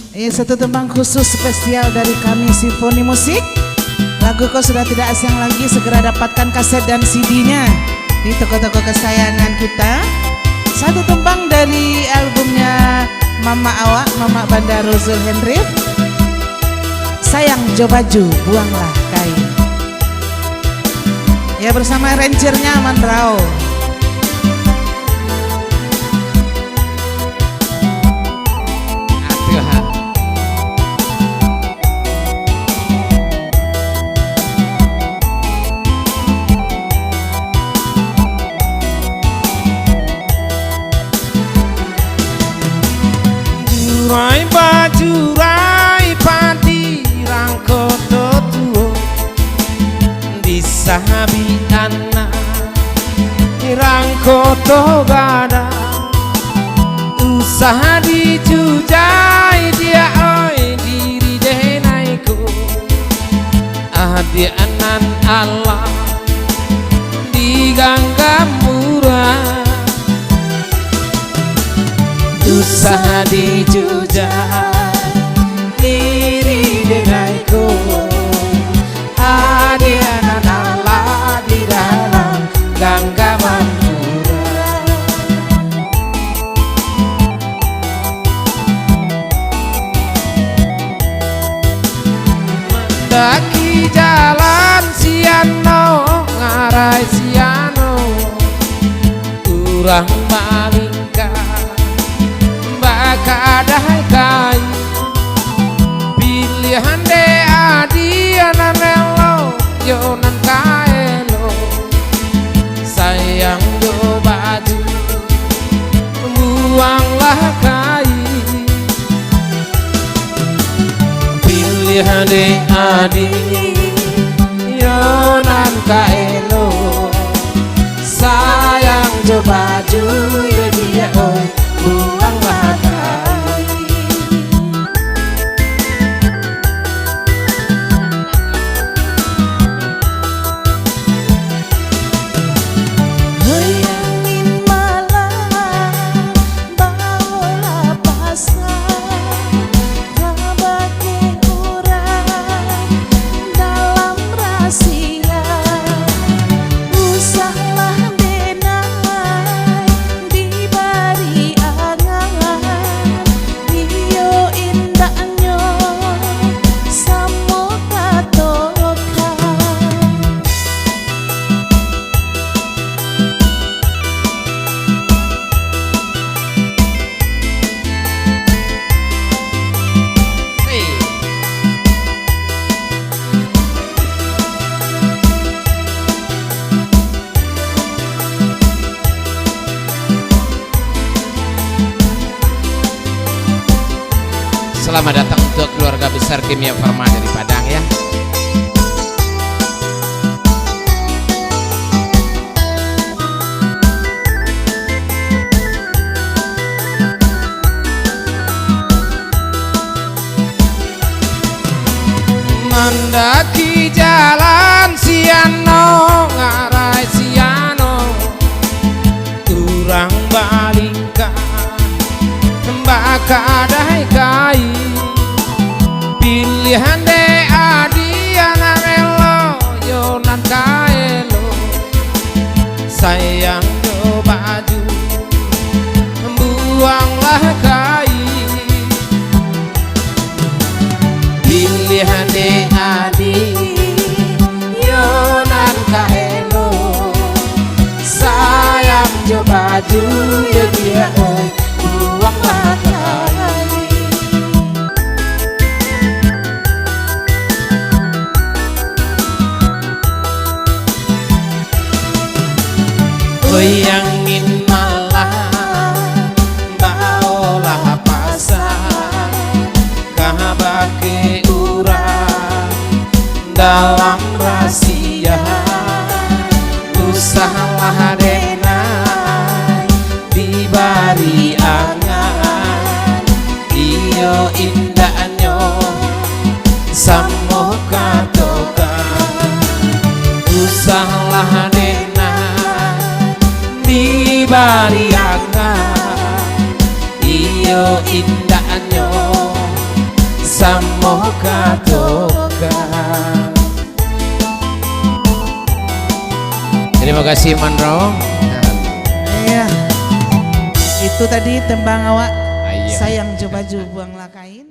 Satu tembang khusus spesial dari kami Simfoni Musik. Lagu Kau Sudah Tidak Asing Lagi, segera dapatkan kaset dan CD-nya di toko-toko kesayangan kita. Satu tembang dari albumnya Mama Awak, Mama Bandaro Zulhendrif, Sayang Jo Baju Buanglah Kain. Ya, bersama rangernya Aman Rao. Rai baju rai padi rangkoto tuo disahabi anak rangkoto gada usaha dijujai dia oi diri denaiku dia anan Allah diganggam murah usaha dijujai diri denaiku adianan Allah di dalam genggaman murah. Mendaki jalan siano ngarai siano urang malingka kadai kai pilihan de adiana melo jonan kaelo sayang do baju buanglah kai pilihan de adi jonan kaelo sayang do baju ya dia oi buanglah kai. Selamat datang untuk keluarga besar Kimia Farma dari Padang ya. Mendaki jalan siano ngarai siano urang balingka bakadai kai pilihan de adiana melo jonan kaelo sayang do baju buanglah kai pilihan de adi jonan kaelo sayang do baju ya dia oi buanglah kai. Goyangin malam baolah pasang kabake urang dalam rahasia usahalah denai dibari angan iyo indahnya samo katokan usahalah dibari angan iyo indahnya toka-toka. Terima kasih Manro. Iya. Itu tadi tembang awak. Iya. Sayang coba buanglah kain.